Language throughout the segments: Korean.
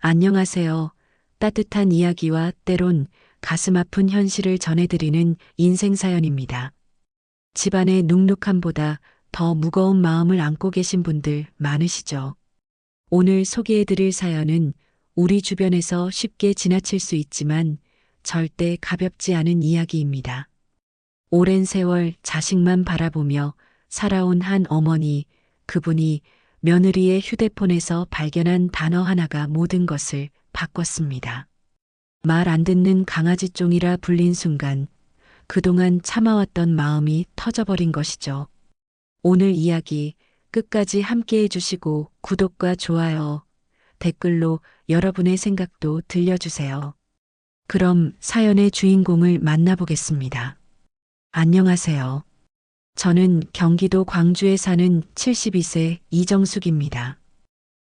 안녕하세요. 따뜻한 이야기와 때론 가슴 아픈 현실을 전해드리는 인생 사연입니다. 집안의 눅눅함보다 더 무거운 마음을 안고 계신 분들 많으시죠? 오늘 소개해드릴 사연은 우리 주변에서 쉽게 지나칠 수 있지만 절대 가볍지 않은 이야기입니다. 오랜 세월 자식만 바라보며 살아온 한 어머니, 그분이 며느리의 휴대폰에서 발견한 단어 하나가 모든 것을 바꿨습니다. 말 안 듣는 강아지쫑이라 불린 순간 그동안 참아왔던 마음이 터져버린 것이죠. 오늘 이야기 끝까지 함께 해주시고 구독과 좋아요, 댓글로 여러분의 생각도 들려주세요. 그럼 사연의 주인공을 만나보겠습니다. 안녕하세요. 저는 경기도 광주에 사는 72세 이정숙입니다.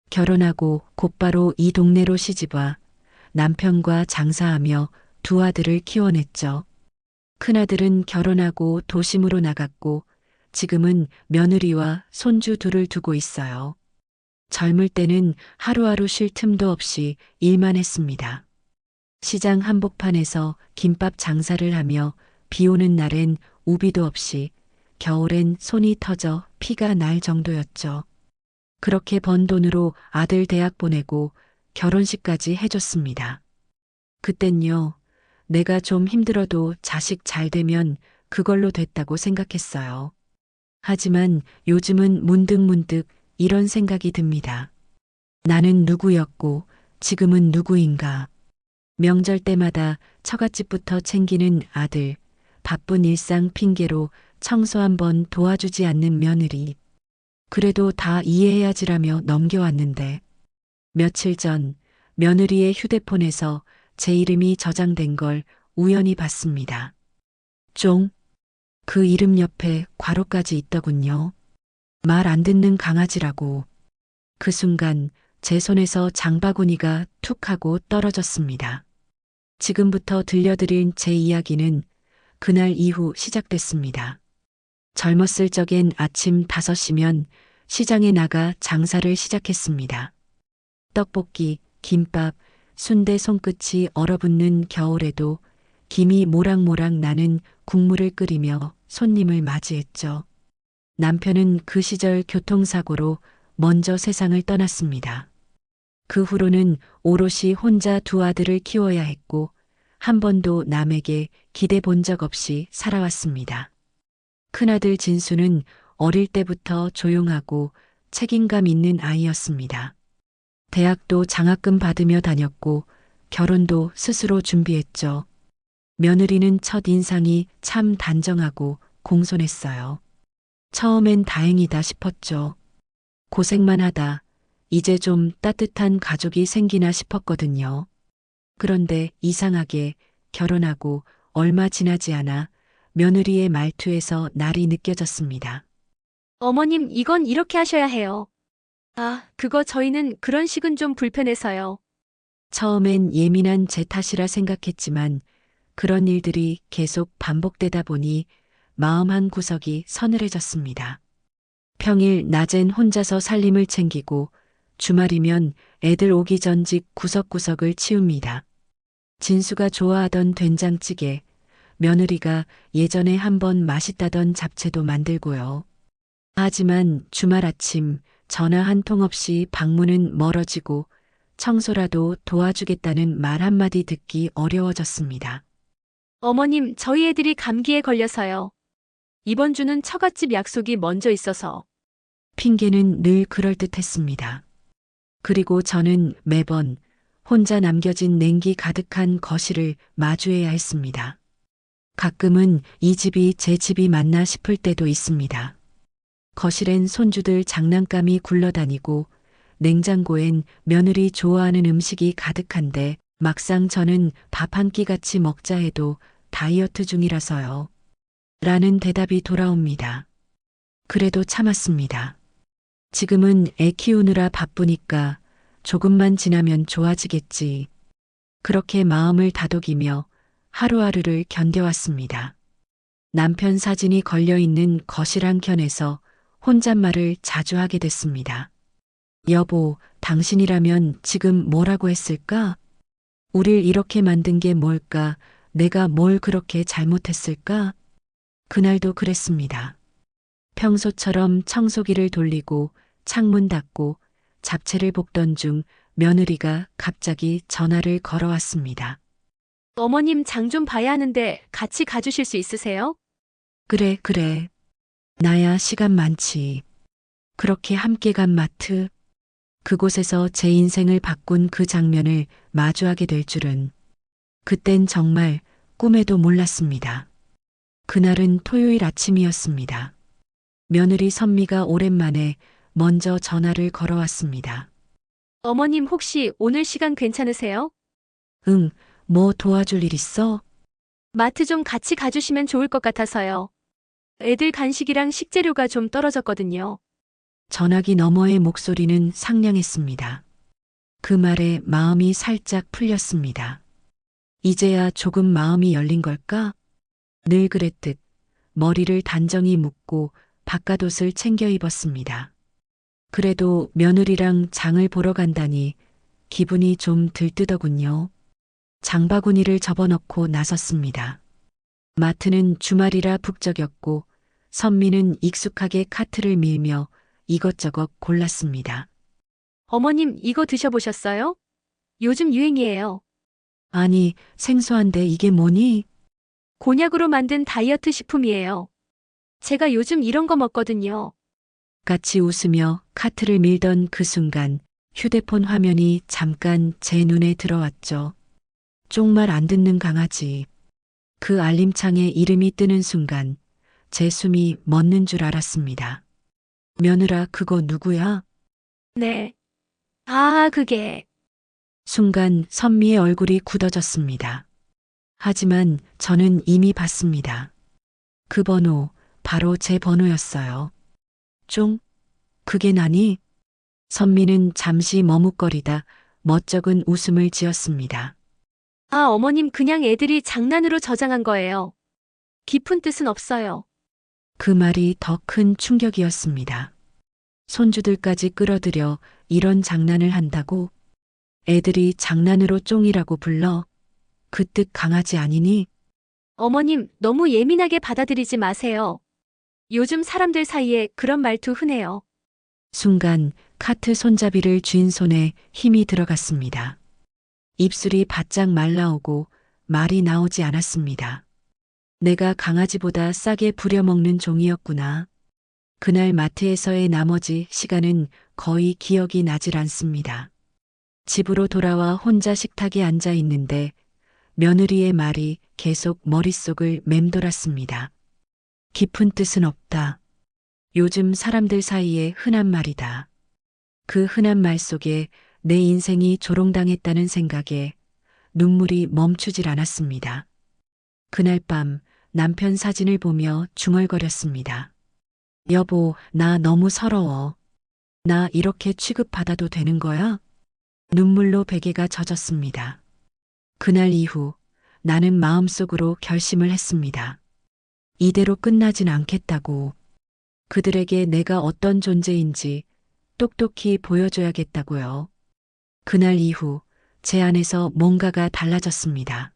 결혼하고 곧바로 이 동네로 시집와 남편과 장사하며 두 아들을 키워냈죠. 큰아들은 결혼하고 도심으로 나갔고 지금은 며느리와 손주 둘을 두고 있어요. 젊을 때는 하루하루 쉴 틈도 없이 일만 했습니다. 시장 한복판에서 김밥 장사를 하며 비 오는 날엔 우비도 없이 겨울엔 손이 터져 피가 날 정도였죠. 그렇게 번 돈으로 아들 대학 보내고 결혼식까지 해줬습니다. 그땐요, 내가 좀 힘들어도 자식 잘 되면 그걸로 됐다고 생각했어요. 하지만 요즘은 문득문득 이런 생각이 듭니다. 나는 누구였고 지금은 누구인가. 명절 때마다 처갓집부터 챙기는 아들, 바쁜 일상 핑계로 청소 한번 도와주지 않는 며느리. 그래도 다 이해해야지라며 넘겨왔는데 며칠 전 며느리의 휴대폰에서 제 이름이 저장된 걸 우연히 봤습니다. 쫑? 그 이름 옆에 괄호까지 있더군요. 말 안 듣는 강아지라고. 그 순간 제 손에서 장바구니가 툭 하고 떨어졌습니다. 지금부터 들려드린 제 이야기는 그날 이후 시작됐습니다. 젊었을 적엔 아침 5시면 시장에 나가 장사를 시작했습니다. 떡볶이, 김밥, 순대 손끝이 얼어붙는 겨울에도 김이 모락모락 나는 국물을 끓이며 손님을 맞이했죠. 남편은 그 시절 교통사고로 먼저 세상을 떠났습니다. 그 후로는 오롯이 혼자 두 아들을 키워야 했고 한 번도 남에게 기대 본 적 없이 살아왔습니다. 큰아들 진수는 어릴 때부터 조용하고 책임감 있는 아이였습니다. 대학도 장학금 받으며 다녔고 결혼도 스스로 준비했죠. 며느리는 첫 인상이 참 단정하고 공손했어요. 처음엔 다행이다 싶었죠. 고생만 하다 이제 좀 따뜻한 가족이 생기나 싶었거든요. 그런데 이상하게 결혼하고 얼마 지나지 않아 며느리의 말투에서 날이 느껴졌습니다. 어머님, 이건 이렇게 하셔야 해요. 아, 그거 저희는 그런 식은 좀 불편해서요. 처음엔 예민한 제 탓이라 생각했지만 그런 일들이 계속 반복되다 보니 마음 한 구석이 서늘해졌습니다. 평일 낮엔 혼자서 살림을 챙기고 주말이면 애들 오기 전직 구석구석을 치웁니다. 진수가 좋아하던 된장찌개, 며느리가 예전에 한번 맛있다던 잡채도 만들고요. 하지만 주말 아침 전화 한 통 없이 방문은 멀어지고 청소라도 도와주겠다는 말 한마디 듣기 어려워졌습니다. 어머님, 저희 애들이 감기에 걸려서요. 이번 주는 처갓집 약속이 먼저 있어서. 핑계는 늘 그럴듯했습니다. 그리고 저는 매번 혼자 남겨진 냉기 가득한 거실을 마주해야 했습니다. 가끔은 이 집이 제 집이 맞나 싶을 때도 있습니다. 거실엔 손주들 장난감이 굴러다니고 냉장고엔 며느리 좋아하는 음식이 가득한데 막상 저는 밥 한 끼 같이 먹자 해도 다이어트 중이라서요. 라는 대답이 돌아옵니다. 그래도 참았습니다. 지금은 애 키우느라 바쁘니까 조금만 지나면 좋아지겠지. 그렇게 마음을 다독이며 하루하루를 견뎌왔습니다. 남편 사진이 걸려있는 거실 한켠에서 혼잣말을 자주 하게 됐습니다. 여보, 당신이라면 지금 뭐라고 했을까? 우릴 이렇게 만든 게 뭘까? 내가 뭘 그렇게 잘못했을까? 그날도 그랬습니다. 평소처럼 청소기를 돌리고 창문 닫고 잡채를 볶던 중 며느리가 갑자기 전화를 걸어왔습니다. 어머님 장 좀 봐야 하는데 같이 가주실 수 있으세요? 그래, 그래. 나야 시간 많지. 그렇게 함께 간 마트. 그곳에서 제 인생을 바꾼 그 장면을 마주하게 될 줄은 그땐 정말 꿈에도 몰랐습니다. 그날은 토요일 아침이었습니다. 며느리 선미가 오랜만에 먼저 전화를 걸어왔습니다. 어머님 혹시 오늘 시간 괜찮으세요? 응, 뭐 도와줄 일 있어? 마트 좀 같이 가주시면 좋을 것 같아서요. 애들 간식이랑 식재료가 좀 떨어졌거든요. 전화기 너머의 목소리는 상냥했습니다. 그 말에 마음이 살짝 풀렸습니다. 이제야 조금 마음이 열린 걸까? 늘 그랬듯 머리를 단정히 묶고 바깥옷을 챙겨 입었습니다. 그래도 며느리랑 장을 보러 간다니 기분이 좀 들뜨더군요. 장바구니를 접어넣고 나섰습니다. 마트는 주말이라 북적였고 선미는 익숙하게 카트를 밀며 이것저것 골랐습니다. 어머님 이거 드셔보셨어요? 요즘 유행이에요. 아니, 생소한데 이게 뭐니? 곤약으로 만든 다이어트 식품이에요. 제가 요즘 이런 거 먹거든요. 같이 웃으며 카트를 밀던 그 순간 휴대폰 화면이 잠깐 제 눈에 들어왔죠. 쪽말 안 듣는 강아지. 그 알림창에 이름이 뜨는 순간 제 숨이 멎는 줄 알았습니다. 며느라, 그거 누구야? 네. 아, 그게. 순간 선미의 얼굴이 굳어졌습니다. 하지만 저는 이미 봤습니다. 그 번호, 바로 제 번호였어요. 쫑? 그게 나니? 선미는 잠시 머뭇거리다 멋쩍은 웃음을 지었습니다. 아, 어머님 그냥 애들이 장난으로 저장한 거예요. 깊은 뜻은 없어요. 그 말이 더 큰 충격이었습니다. 손주들까지 끌어들여 이런 장난을 한다고? 애들이 장난으로 쫑이라고 불러? 그 뜻 강아지 아니니? 어머님 너무 예민하게 받아들이지 마세요. 요즘 사람들 사이에 그런 말투 흔해요. 순간 카트 손잡이를 쥔 손에 힘이 들어갔습니다. 입술이 바짝 말라오고 말이 나오지 않았습니다. 내가 강아지보다 싸게 부려먹는 종이었구나. 그날 마트에서의 나머지 시간은 거의 기억이 나질 않습니다. 집으로 돌아와 혼자 식탁에 앉아 있는데 며느리의 말이 계속 머릿속을 맴돌았습니다. 깊은 뜻은 없다. 요즘 사람들 사이에 흔한 말이다. 그 흔한 말 속에 내 인생이 조롱당했다는 생각에 눈물이 멈추질 않았습니다. 그날 밤 남편 사진을 보며 중얼거렸습니다. 여보, 나 너무 서러워. 나 이렇게 취급받아도 되는 거야? 눈물로 베개가 젖었습니다. 그날 이후 나는 마음속으로 결심을 했습니다. 이대로 끝나진 않겠다고. 그들에게 내가 어떤 존재인지 똑똑히 보여줘야겠다고요. 그날 이후 제 안에서 뭔가가 달라졌습니다.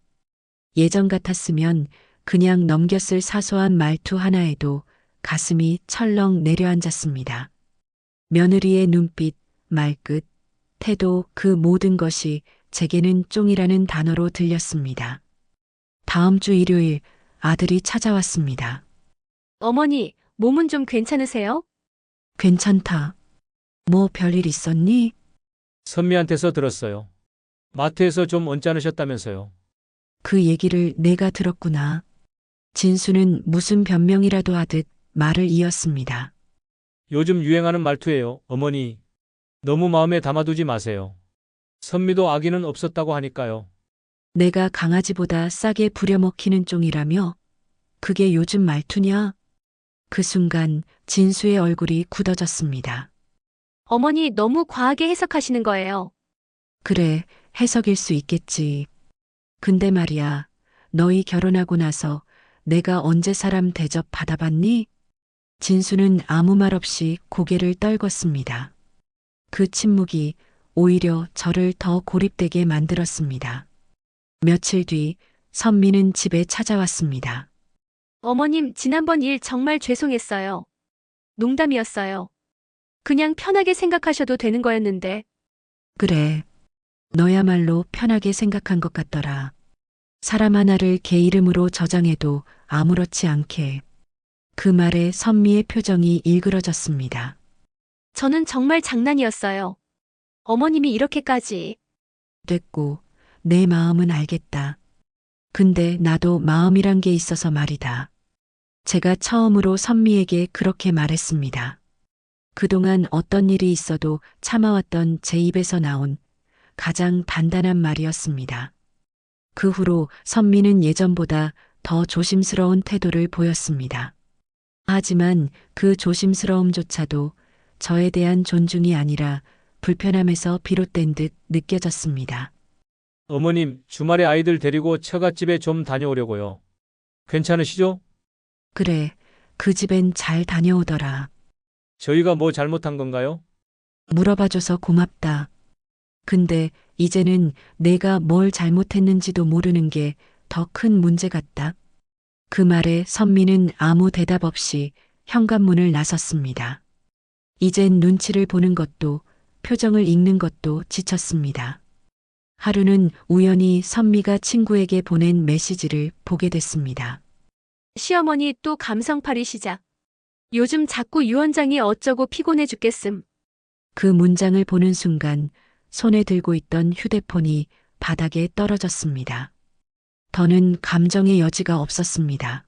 예전 같았으면 그냥 넘겼을 사소한 말투 하나에도 가슴이 철렁 내려앉았습니다. 며느리의 눈빛, 말끝, 태도 그 모든 것이 제게는 쫑이라는 단어로 들렸습니다. 다음 주 일요일 아들이 찾아왔습니다. 어머니, 몸은 좀 괜찮으세요? 괜찮다. 뭐 별일 있었니? 선미한테서 들었어요. 마트에서 좀 언짢으셨다면서요. 그 얘기를 내가 들었구나. 진수는 무슨 변명이라도 하듯 말을 이었습니다. 요즘 유행하는 말투예요. 어머니, 너무 마음에 담아두지 마세요. 선미도 아기는 없었다고 하니까요. 내가 강아지보다 싸게 부려먹히는 쫑이라며? 그게 요즘 말투냐? 그 순간 진수의 얼굴이 굳어졌습니다. 어머니 너무 과하게 해석하시는 거예요. 그래, 해석일 수 있겠지. 근데 말이야, 너희 결혼하고 나서 내가 언제 사람 대접 받아봤니? 진수는 아무 말 없이 고개를 떨궜습니다. 그 침묵이 오히려 저를 더 고립되게 만들었습니다. 며칠 뒤 선미는 집에 찾아왔습니다. 어머님, 지난번 일 정말 죄송했어요. 농담이었어요. 그냥 편하게 생각하셔도 되는 거였는데. 그래. 너야말로 편하게 생각한 것 같더라. 사람 하나를 개 이름으로 저장해도 아무렇지 않게. 그 말에 선미의 표정이 일그러졌습니다. 저는 정말 장난이었어요. 어머님이 이렇게까지. 됐고, 내 마음은 알겠다. 근데 나도 마음이란 게 있어서 말이다. 제가 처음으로 선미에게 그렇게 말했습니다. 그동안 어떤 일이 있어도 참아왔던 제 입에서 나온 가장 단단한 말이었습니다. 그 후로 선미는 예전보다 더 조심스러운 태도를 보였습니다. 하지만 그 조심스러움조차도 저에 대한 존중이 아니라 불편함에서 비롯된 듯 느껴졌습니다. 어머님, 주말에 아이들 데리고 처갓집에 좀 다녀오려고요. 괜찮으시죠? 그래, 그 집엔 잘 다녀오더라. 저희가 뭐 잘못한 건가요? 물어봐줘서 고맙다. 근데 이제는 내가 뭘 잘못했는지도 모르는 게 더 큰 문제 같다. 그 말에 선미는 아무 대답 없이 현관문을 나섰습니다. 이젠 눈치를 보는 것도 표정을 읽는 것도 지쳤습니다. 하루는 우연히 선미가 친구에게 보낸 메시지를 보게 됐습니다. 시어머니 또 감성팔이 시작. 요즘 자꾸 유원장이 어쩌고 피곤해 죽겠음. 그 문장을 보는 순간 손에 들고 있던 휴대폰이 바닥에 떨어졌습니다. 더는 감정의 여지가 없었습니다.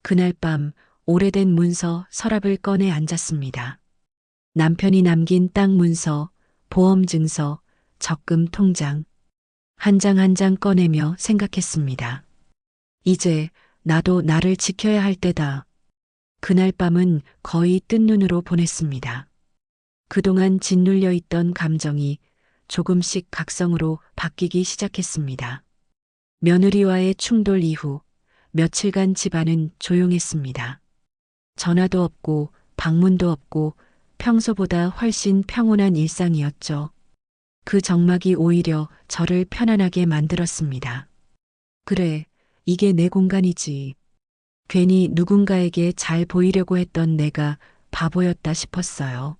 그날 밤 오래된 문서 서랍을 꺼내 앉았습니다. 남편이 남긴 땅 문서, 보험 증서, 적금 통장. 한 장 한 장 꺼내며 생각했습니다. 이제 나도 나를 지켜야 할 때다. 그날 밤은 거의 뜬 눈으로 보냈습니다. 그동안 짓눌려 있던 감정이 조금씩 각성으로 바뀌기 시작했습니다. 며느리와의 충돌 이후 며칠간 집안은 조용했습니다. 전화도 없고 방문도 없고 평소보다 훨씬 평온한 일상이었죠. 그 적막이 오히려 저를 편안하게 만들었습니다. 그래, 이게 내 공간이지. 괜히 누군가에게 잘 보이려고 했던 내가 바보였다 싶었어요.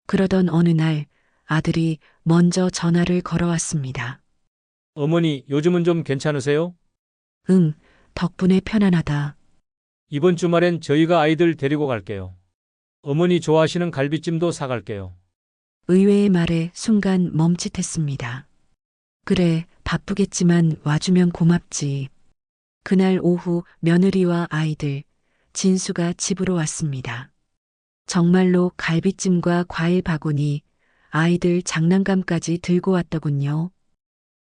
그러던 어느 날 아들이 먼저 전화를 걸어왔습니다. 어머니, 요즘은 좀 괜찮으세요? 응, 덕분에 편안하다. 이번 주말엔 저희가 아이들 데리고 갈게요. 어머니 좋아하시는 갈비찜도 사갈게요. 의외의 말에 순간 멈칫했습니다. 그래, 바쁘겠지만 와주면 고맙지. 그날 오후 며느리와 아이들, 진수가 집으로 왔습니다. 정말로 갈비찜과 과일 바구니, 아이들 장난감까지 들고 왔더군요.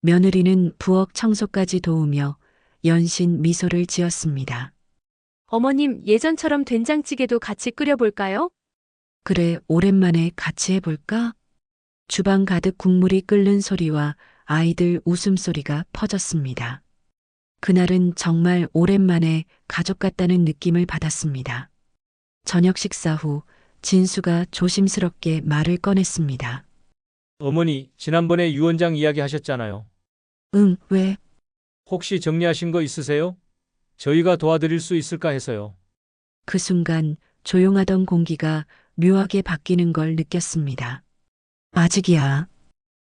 며느리는 부엌 청소까지 도우며 연신 미소를 지었습니다. 어머님, 예전처럼 된장찌개도 같이 끓여볼까요? 그래, 오랜만에 같이 해볼까? 주방 가득 국물이 끓는 소리와 아이들 웃음소리가 퍼졌습니다. 그날은 정말 오랜만에 가족 같다는 느낌을 받았습니다. 저녁 식사 후 진수가 조심스럽게 말을 꺼냈습니다. 어머니, 지난번에 유원장 이야기 하셨잖아요. 응, 왜? 혹시 정리하신 거 있으세요? 저희가 도와드릴 수 있을까 해서요. 그 순간 조용하던 공기가 묘하게 바뀌는 걸 느꼈습니다. 아직이야.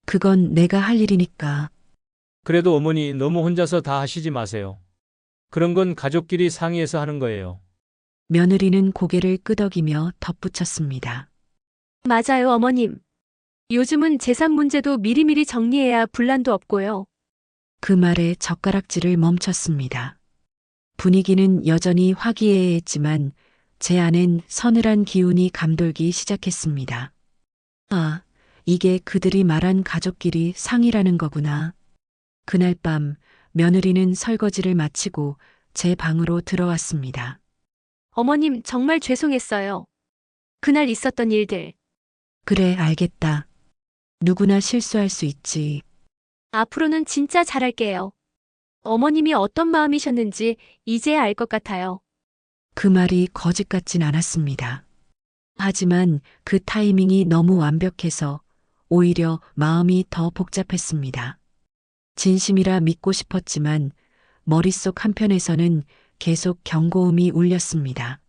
그건 내가 할 일이니까. 그래도 어머니 너무 혼자서 다 하시지 마세요. 그런 건 가족끼리 상의해서 하는 거예요. 며느리는 고개를 끄덕이며 덧붙였습니다. 맞아요, 어머님. 요즘은 재산 문제도 미리미리 정리해야 분란도 없고요. 그 말에 젓가락질을 멈췄습니다. 분위기는 여전히 화기애애했지만 제 안엔 서늘한 기운이 감돌기 시작했습니다. 아, 이게 그들이 말한 가족끼리 상의라는 거구나. 그날 밤 며느리는 설거지를 마치고 제 방으로 들어왔습니다. 어머님, 정말 죄송했어요. 그날 있었던 일들. 그래, 알겠다. 누구나 실수할 수 있지. 앞으로는 진짜 잘할게요. 어머님이 어떤 마음이셨는지 이제야 알 것 같아요. 그 말이 거짓 같진 않았습니다. 하지만 그 타이밍이 너무 완벽해서 오히려 마음이 더 복잡했습니다. 진심이라 믿고 싶었지만 머릿속 한편에서는 계속 경고음이 울렸습니다.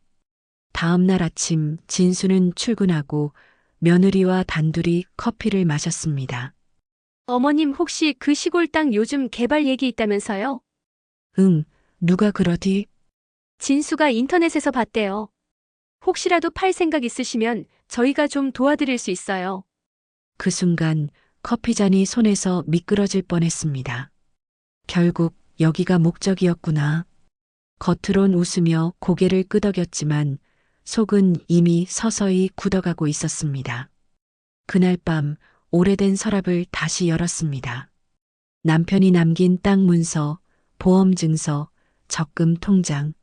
다음 날 아침 진수는 출근하고 며느리와 단둘이 커피를 마셨습니다. 어머님 혹시 그 시골 땅 요즘 개발 얘기 있다면서요? 응, 누가 그러디? 진수가 인터넷에서 봤대요. 혹시라도 팔 생각 있으시면 저희가 좀 도와드릴 수 있어요. 그 순간 커피잔이 손에서 미끄러질 뻔했습니다. 결국 여기가 목적이었구나. 겉으론 웃으며 고개를 끄덕였지만 속은 이미 서서히 굳어가고 있었습니다. 그날 밤 오래된 서랍을 다시 열었습니다. 남편이 남긴 땅 문서, 보험 증서, 적금 통장.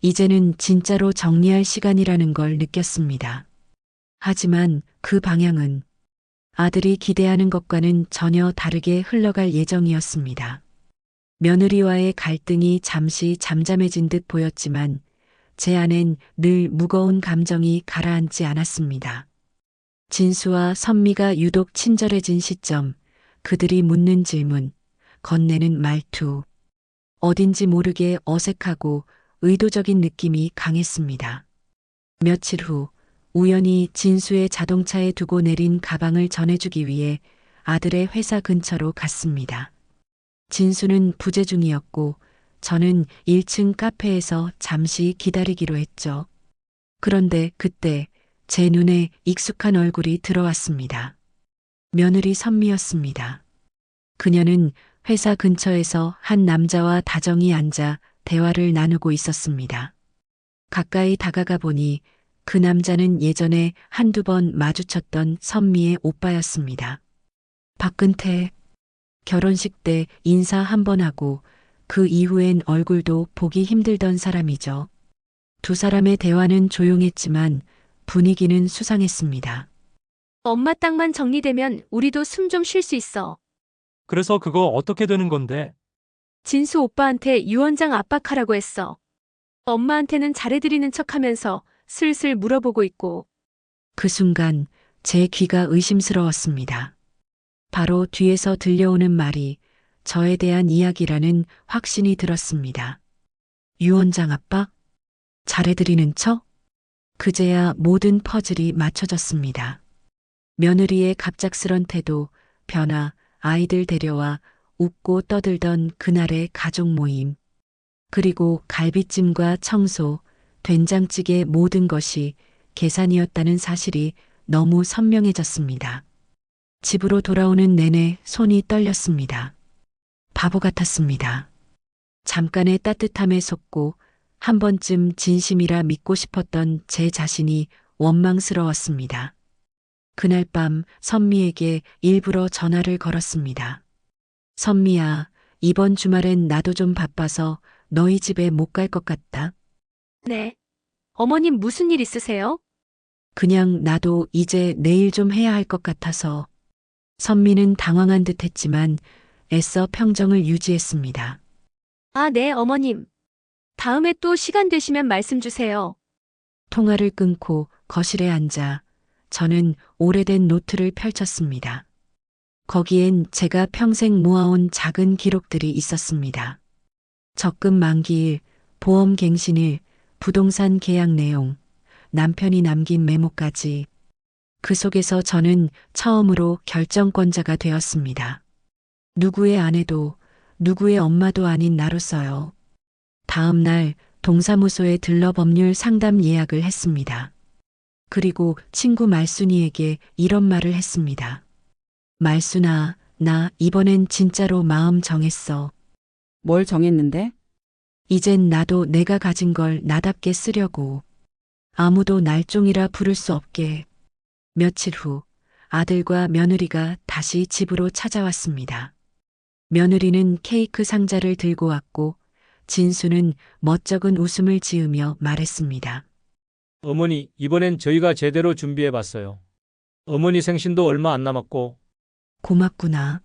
이제는 진짜로 정리할 시간이라는 걸 느꼈습니다. 하지만 그 방향은 아들이 기대하는 것과는 전혀 다르게 흘러갈 예정이었습니다. 며느리와의 갈등이 잠시 잠잠해진 듯 보였지만 제 안엔 늘 무거운 감정이 가라앉지 않았습니다. 진수와 선미가 유독 친절해진 시점, 그들이 묻는 질문, 건네는 말투, 어딘지 모르게 어색하고 의도적인 느낌이 강했습니다. 며칠 후 우연히 진수의 자동차에 두고 내린 가방을 전해주기 위해 아들의 회사 근처로 갔습니다. 진수는 부재 중이었고 저는 1층 카페에서 잠시 기다리기로 했죠. 그런데 그때 제 눈에 익숙한 얼굴이 들어왔습니다. 며느리 선미였습니다. 그녀는 회사 근처에서 한 남자와 다정히 앉아 대화를 나누고 있었습니다. 가까이 다가가 보니 그 남자는 예전에 한두 번 마주쳤던 선미의 오빠였습니다. 박근태. 결혼식 때 인사 한 번 하고 그 이후엔 얼굴도 보기 힘들던 사람이죠. 두 사람의 대화는 조용했지만 분위기는 수상했습니다. 엄마 땅만 정리되면 우리도 숨 좀 쉴 수 있어. 그래서 그거 어떻게 되는 건데? 진수 오빠한테 유언장 압박하라고 했어. 엄마한테는 잘해드리는 척하면서 슬슬 물어보고 있고. 그 순간 제 귀가 의심스러웠습니다. 바로 뒤에서 들려오는 말이 저에 대한 이야기라는 확신이 들었습니다. 유언장 압박? 잘해드리는 척? 그제야 모든 퍼즐이 맞춰졌습니다. 며느리의 갑작스런 태도, 변화, 아이들 데려와 웃고 떠들던 그날의 가족 모임. 그리고 갈비찜과 청소, 된장찌개 모든 것이 계산이었다는 사실이 너무 선명해졌습니다. 집으로 돌아오는 내내 손이 떨렸습니다. 바보 같았습니다. 잠깐의 따뜻함에 속고 한 번쯤 진심이라 믿고 싶었던 제 자신이 원망스러웠습니다. 그날 밤 선미에게 일부러 전화를 걸었습니다. 선미야, 이번 주말엔 나도 좀 바빠서 너희 집에 못 갈 것 같다. 네. 어머님 무슨 일 있으세요? 그냥 나도 이제 내일 좀 해야 할 것 같아서. 선미는 당황한 듯 했지만 애써 평정을 유지했습니다. 아, 네, 어머님. 다음에 또 시간 되시면 말씀 주세요. 통화를 끊고 거실에 앉아 저는 오래된 노트를 펼쳤습니다. 거기엔 제가 평생 모아온 작은 기록들이 있었습니다. 적금 만기일, 보험 갱신일, 부동산 계약 내용, 남편이 남긴 메모까지. 그 속에서 저는 처음으로 결정권자가 되었습니다. 누구의 아내도 누구의 엄마도 아닌 나로서요. 다음 날 동사무소에 들러 법률 상담 예약을 했습니다. 그리고 친구 말순이에게 이런 말을 했습니다. 말순아, 나 이번엔 진짜로 마음 정했어. 뭘 정했는데? 이젠 나도 내가 가진 걸 나답게 쓰려고. 아무도 날종이라 부를 수 없게. 며칠 후 아들과 며느리가 다시 집으로 찾아왔습니다. 며느리는 케이크 상자를 들고 왔고 진수는 멋쩍은 웃음을 지으며 말했습니다. 어머니, 이번엔 저희가 제대로 준비해 봤어요. 어머니 생신도 얼마 안 남았고, 고맙구나.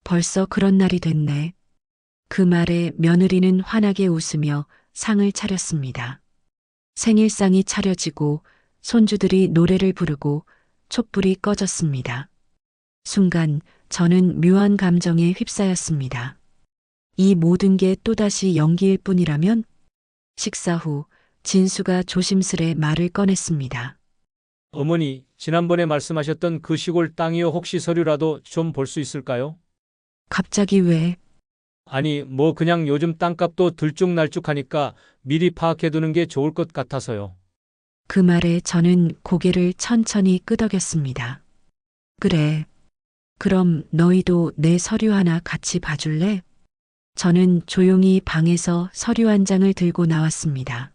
벌써 그런 날이 됐네. 그 말에 며느리는 환하게 웃으며 상을 차렸습니다. 생일상이 차려지고 손주들이 노래를 부르고 촛불이 꺼졌습니다. 순간 저는 묘한 감정에 휩싸였습니다. 이 모든 게 또다시 연기일 뿐이라면? 식사 후 진수가 조심스레 말을 꺼냈습니다. 어머니, 지난번에 말씀하셨던 그 시골 땅이요. 혹시 서류라도 좀 볼 수 있을까요? 갑자기 왜? 아니, 뭐 그냥 요즘 땅값도 들쭉날쭉하니까 미리 파악해두는 게 좋을 것 같아서요. 그 말에 저는 고개를 천천히 끄덕였습니다. 그래. 그럼 너희도 내 서류 하나 같이 봐줄래? 저는 조용히 방에서 서류 한 장을 들고 나왔습니다.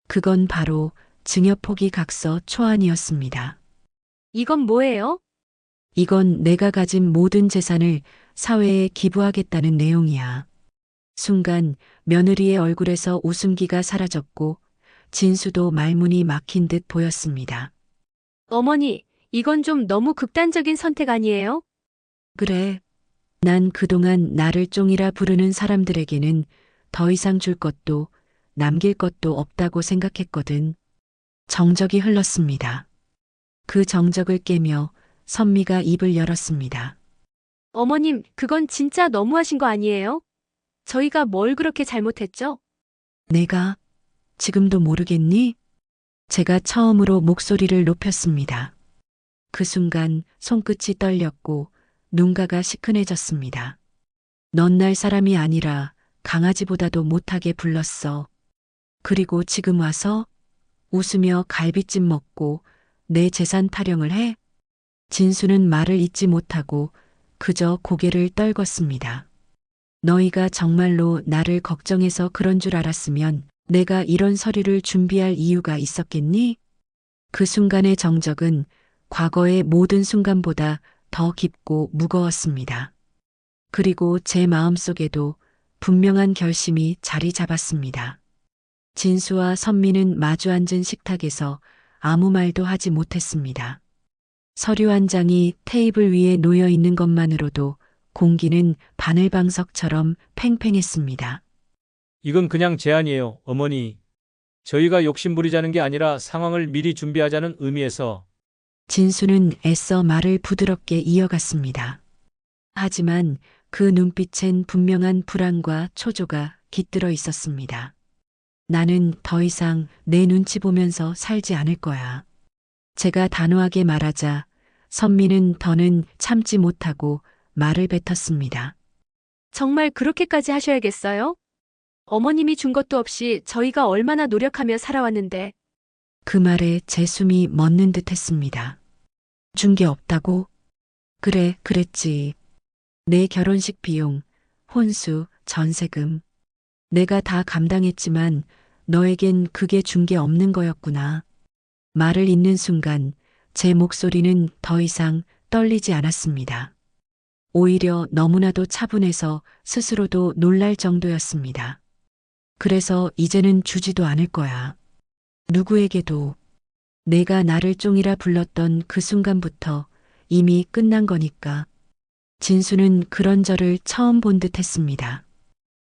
그건 바로 증여포기 각서 초안이었습니다. 이건 뭐예요? 이건 내가 가진 모든 재산을 사회에 기부하겠다는 내용이야. 순간 며느리의 얼굴에서 웃음기가 사라졌고 진수도 말문이 막힌 듯 보였습니다. 어머니, 이건 좀 너무 극단적인 선택 아니에요? 그래. 난 그동안 나를 쫑이라 부르는 사람들에게는 더 이상 줄 것도 남길 것도 없다고 생각했거든. 정적이 흘렀습니다. 그 정적을 깨며 선미가 입을 열었습니다. 어머님, 그건 진짜 너무하신 거 아니에요? 저희가 뭘 그렇게 잘못했죠? 내가 지금도 모르겠니? 제가 처음으로 목소리를 높였습니다. 그 순간 손끝이 떨렸고 눈가가 시큰해졌습니다. 넌 날 사람이 아니라 강아지보다도 못하게 불렀어. 그리고 지금 와서 웃으며 갈비찜 먹고 내 재산 타령을 해? 진수는 말을 잇지 못하고 그저 고개를 떨궜습니다. 너희가 정말로 나를 걱정해서 그런 줄 알았으면 내가 이런 서류를 준비할 이유가 있었겠니? 그 순간의 정적은 과거의 모든 순간보다 더 깊고 무거웠습니다. 그리고 제 마음속에도 분명한 결심이 자리 잡았습니다. 진수와 선미는 마주 앉은 식탁에서 아무 말도 하지 못했습니다. 서류 한 장이 테이블 위에 놓여 있는 것만으로도 공기는 바늘방석처럼 팽팽했습니다. 이건 그냥 제안이에요, 어머니. 저희가 욕심부리자는 게 아니라 상황을 미리 준비하자는 의미에서. 진수는 애써 말을 부드럽게 이어갔습니다. 하지만 그 눈빛엔 분명한 불안과 초조가 깃들어 있었습니다. 나는 더 이상 내 눈치 보면서 살지 않을 거야. 제가 단호하게 말하자 선미는 더는 참지 못하고 말을 뱉었습니다. 정말 그렇게까지 하셔야겠어요? 어머님이 준 것도 없이 저희가 얼마나 노력하며 살아왔는데. 그 말에 제 숨이 멎는 듯 했습니다. 준 게 없다고? 그래, 그랬지. 내 결혼식 비용, 혼수, 전세금. 내가 다 감당했지만 너에겐 그게 준 게 없는 거였구나. 말을 잇는 순간 제 목소리는 더 이상 떨리지 않았습니다. 오히려 너무나도 차분해서 스스로도 놀랄 정도였습니다. 그래서 이제는 주지도 않을 거야. 누구에게도. 내가 나를 쫑이라 불렀던 그 순간부터 이미 끝난 거니까. 진수는 그런 저를 처음 본 듯 했습니다.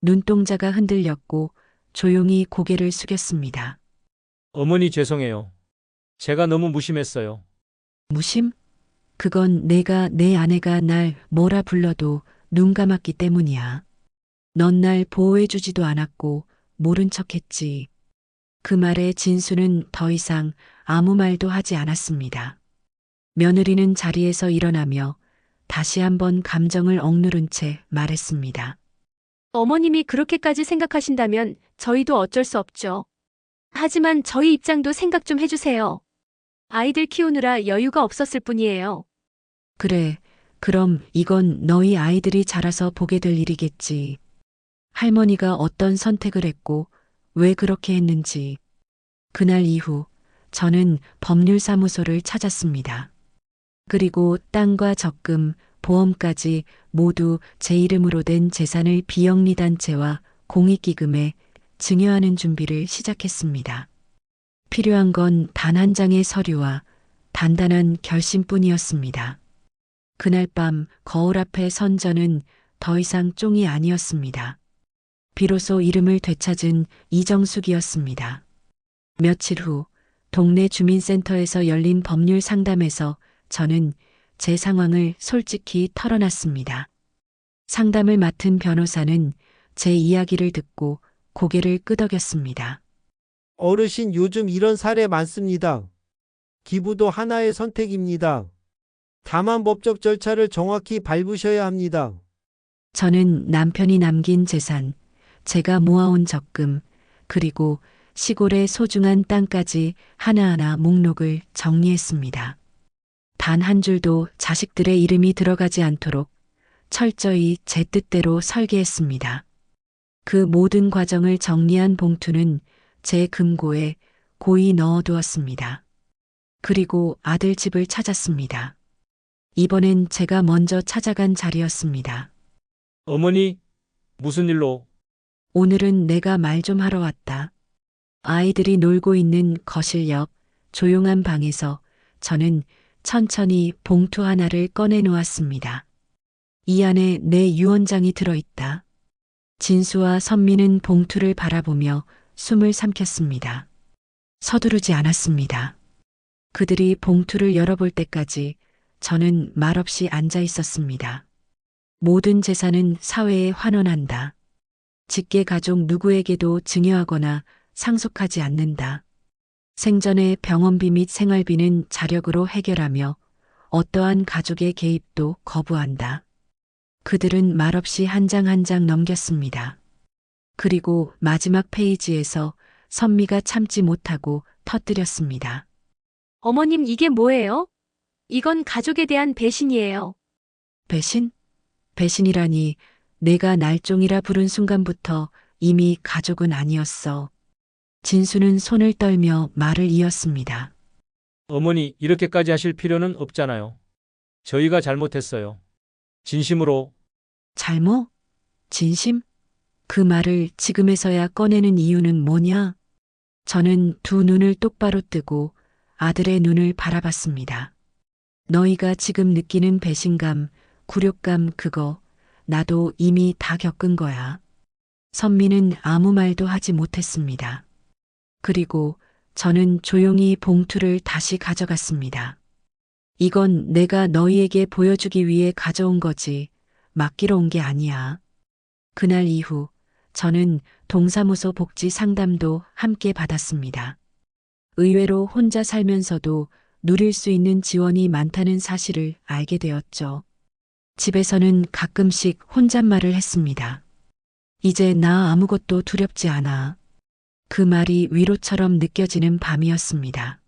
눈동자가 흔들렸고 조용히 고개를 숙였습니다. 어머니 죄송해요. 제가 너무 무심했어요. 무심? 그건 내가 내 아내가 날 뭐라 불러도 눈 감았기 때문이야. 넌 날 보호해주지도 않았고 모른 척했지. 그 말에 진수는 더 이상 아무 말도 하지 않았습니다. 며느리는 자리에서 일어나며 다시 한번 감정을 억누른 채 말했습니다. 어머님이 그렇게까지 생각하신다면 저희도 어쩔 수 없죠. 하지만 저희 입장도 생각 좀 해주세요. 아이들 키우느라 여유가 없었을 뿐이에요. 그래, 그럼 이건 너희 아이들이 자라서 보게 될 일이겠지. 할머니가 어떤 선택을 했고 왜 그렇게 했는지. 그날 이후 저는 법률사무소를 찾았습니다. 그리고 땅과 적금, 보험까지 모두 제 이름으로 된 재산을 비영리단체와 공익기금에 증여하는 준비를 시작했습니다. 필요한 건 단 한 장의 서류와 단단한 결심뿐이었습니다. 그날 밤 거울 앞에 선 저는 더 이상 쫑이 아니었습니다. 비로소 이름을 되찾은 이정숙이었습니다. 며칠 후 동네 주민센터에서 열린 법률 상담에서 저는 제 상황을 솔직히 털어놨습니다. 상담을 맡은 변호사는 제 이야기를 듣고 고개를 끄덕였습니다. 어르신 요즘 이런 사례 많습니다. 기부도 하나의 선택입니다. 다만 법적 절차를 정확히 밟으셔야 합니다. 저는 남편이 남긴 재산, 제가 모아온 적금, 그리고 시골의 소중한 땅까지 하나하나 목록을 정리했습니다. 단 한 줄도 자식들의 이름이 들어가지 않도록 철저히 제 뜻대로 설계했습니다. 그 모든 과정을 정리한 봉투는 제 금고에 고이 넣어두었습니다. 그리고 아들 집을 찾았습니다. 이번엔 제가 먼저 찾아간 자리였습니다. 어머니, 무슨 일로? 오늘은 내가 말 좀 하러 왔다. 아이들이 놀고 있는 거실 옆 조용한 방에서 저는 천천히 봉투 하나를 꺼내 놓았습니다. 이 안에 내 유언장이 들어있다. 진수와 선미는 봉투를 바라보며 숨을 삼켰습니다. 서두르지 않았습니다. 그들이 봉투를 열어볼 때까지 저는 말없이 앉아 있었습니다. 모든 재산은 사회에 환원한다. 직계 가족 누구에게도 증여하거나 상속하지 않는다. 생전의 병원비 및 생활비는 자력으로 해결하며 어떠한 가족의 개입도 거부한다. 그들은 말없이 한 장 한 장 넘겼습니다. 그리고 마지막 페이지에서 선미가 참지 못하고 터뜨렸습니다. 어머님, 이게 뭐예요? 이건 가족에 대한 배신이에요. 배신? 배신이라니 내가 날종이라 부른 순간부터 이미 가족은 아니었어. 진수는 손을 떨며 말을 이었습니다. 어머니, 이렇게까지 하실 필요는 없잖아요. 저희가 잘못했어요. 진심으로. 잘못? 진심? 그 말을 지금에서야 꺼내는 이유는 뭐냐? 저는 두 눈을 똑바로 뜨고 아들의 눈을 바라봤습니다. 너희가 지금 느끼는 배신감, 굴욕감 그거 나도 이미 다 겪은 거야. 선미는 아무 말도 하지 못했습니다. 그리고 저는 조용히 봉투를 다시 가져갔습니다. 이건 내가 너희에게 보여주기 위해 가져온 거지, 맡기러 온 게 아니야. 그날 이후 저는 동사무소 복지 상담도 함께 받았습니다. 의외로 혼자 살면서도 누릴 수 있는 지원이 많다는 사실을 알게 되었죠. 집에서는 가끔씩 혼잣말을 했습니다. 이제 나 아무것도 두렵지 않아. 그 말이 위로처럼 느껴지는 밤이었습니다.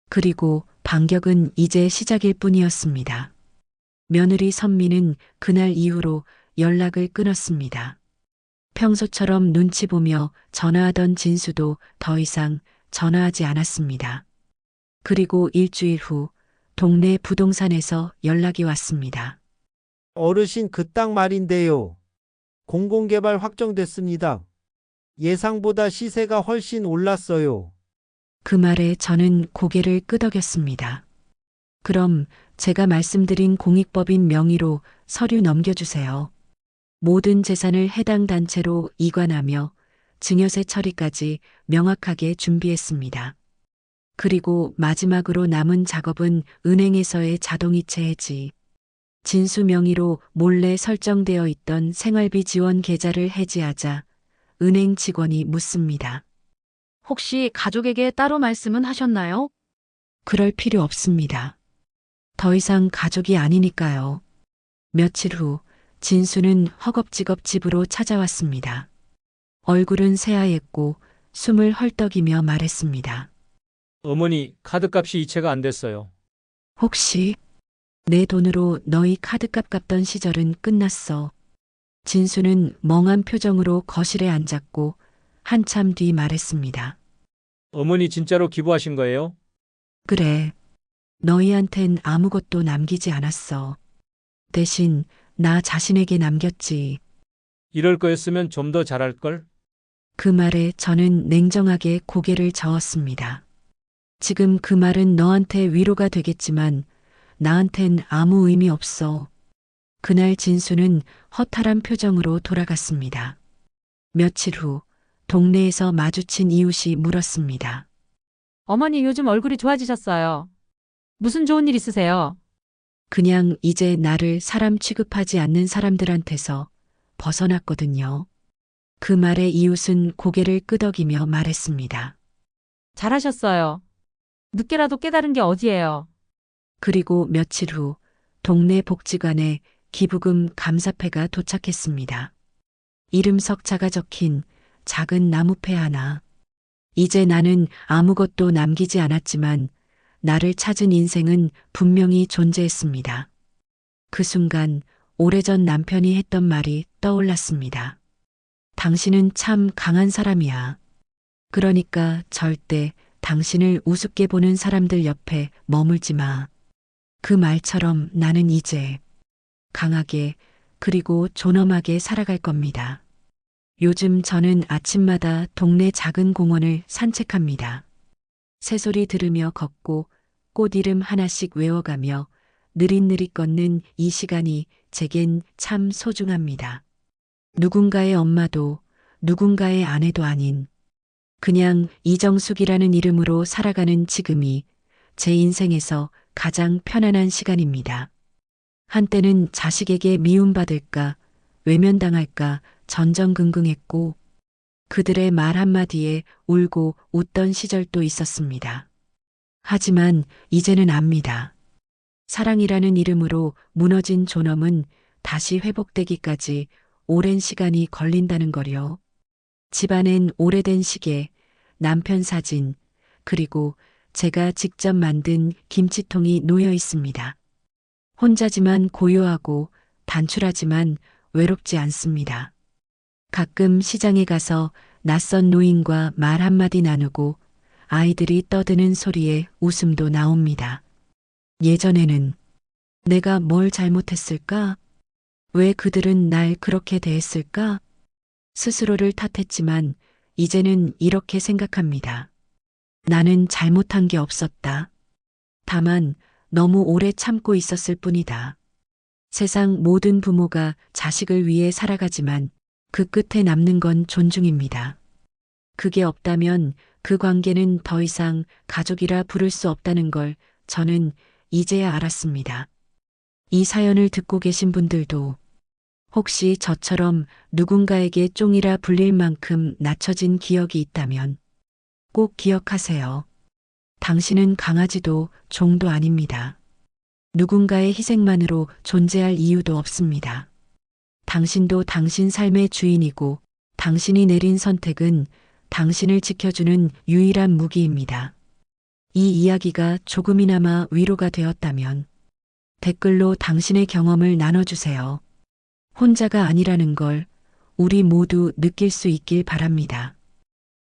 그리고 반격은 이제 시작일 뿐이었습니다. 며느리 선미는 그날 이후로 연락을 끊었습니다. 평소처럼 눈치 보며 전화하던 진수도 더 이상 전화하지 않았습니다. 그리고 일주일 후 동네 부동산에서 연락이 왔습니다. 어르신 그 땅 말인데요. 공공개발 확정됐습니다. 예상보다 시세가 훨씬 올랐어요. 그 말에 저는 고개를 끄덕였습니다. 그럼 제가 말씀드린 공익법인 명의로 서류 넘겨주세요. 모든 재산을 해당 단체로 이관하며 증여세 처리까지 명확하게 준비했습니다. 그리고 마지막으로 남은 작업은 은행에서의 자동이체 해지. 진수 명의로 몰래 설정되어 있던 생활비 지원 계좌를 해지하자 은행 직원이 묻습니다. 혹시 가족에게 따로 말씀은 하셨나요? 그럴 필요 없습니다. 더 이상 가족이 아니니까요. 며칠 후 진수는 허겁지겁 집으로 찾아왔습니다. 얼굴은 새하얗고 숨을 헐떡이며 말했습니다. 어머니, 카드값이 이체가 안 됐어요. 혹시 내 돈으로 너희 카드값 갚던 시절은 끝났어. 진수는 멍한 표정으로 거실에 앉았고 한참 뒤 말했습니다. 어머니 진짜로 기부하신 거예요? 그래. 너희한텐 아무것도 남기지 않았어. 대신 나 자신에게 남겼지. 이럴 거였으면 좀 더 잘할걸? 그 말에 저는 냉정하게 고개를 저었습니다. 지금 그 말은 너한테 위로가 되겠지만 나한텐 아무 의미 없어. 그날 진수는 허탈한 표정으로 돌아갔습니다. 며칠 후 동네에서 마주친 이웃이 물었습니다. 어머니 요즘 얼굴이 좋아지셨어요. 무슨 좋은 일 있으세요? 그냥 이제 나를 사람 취급하지 않는 사람들한테서 벗어났거든요. 그 말에 이웃은 고개를 끄덕이며 말했습니다. 잘하셨어요. 늦게라도 깨달은 게 어디예요? 그리고 며칠 후 동네 복지관에 기부금 감사패가 도착했습니다. 이름 석자가 적힌 작은 나무패 하나. 이제 나는 아무것도 남기지 않았지만 나를 찾은 인생은 분명히 존재했습니다. 그 순간 오래전 남편이 했던 말이 떠올랐습니다. 당신은 참 강한 사람이야. 그러니까 절대 당신을 우습게 보는 사람들 옆에 머물지 마. 그 말처럼 나는 이제 강하게 그리고 존엄하게 살아갈 겁니다. 요즘 저는 아침마다 동네 작은 공원을 산책합니다. 새소리 들으며 걷고 꽃 이름 하나씩 외워가며 느릿느릿 걷는 이 시간이 제겐 참 소중합니다. 누군가의 엄마도 누군가의 아내도 아닌 그냥 이정숙이라는 이름으로 살아가는 지금이 제 인생에서 가장 편안한 시간입니다. 한때는 자식에게 미움받을까, 외면당할까 전전긍긍했고 그들의 말 한마디에 울고 웃던 시절도 있었습니다. 하지만 이제는 압니다. 사랑이라는 이름으로 무너진 존엄은 다시 회복되기까지 오랜 시간이 걸린다는 거요. 집안엔 오래된 시계, 남편 사진, 그리고 제가 직접 만든 김치통이 놓여 있습니다. 혼자지만 고요하고 단출하지만 외롭지 않습니다. 가끔 시장에 가서 낯선 노인과 말 한마디 나누고 아이들이 떠드는 소리에 웃음도 나옵니다. 예전에는 내가 뭘 잘못했을까? 왜 그들은 날 그렇게 대했을까? 스스로를 탓했지만 이제는 이렇게 생각합니다. 나는 잘못한 게 없었다. 다만 너무 오래 참고 있었을 뿐이다. 세상 모든 부모가 자식을 위해 살아가지만 그 끝에 남는 건 존중입니다. 그게 없다면 그 관계는 더 이상 가족이라 부를 수 없다는 걸 저는 이제야 알았습니다. 이 사연을 듣고 계신 분들도 혹시 저처럼 누군가에게 쫑이라 불릴 만큼 낮춰진 기억이 있다면 꼭 기억하세요. 당신은 강아지도 종도 아닙니다. 누군가의 희생만으로 존재할 이유도 없습니다. 당신도 당신 삶의 주인이고 당신이 내린 선택은 당신을 지켜주는 유일한 무기입니다. 이 이야기가 조금이나마 위로가 되었다면 댓글로 당신의 경험을 나눠주세요. 혼자가 아니라는 걸 우리 모두 느낄 수 있길 바랍니다.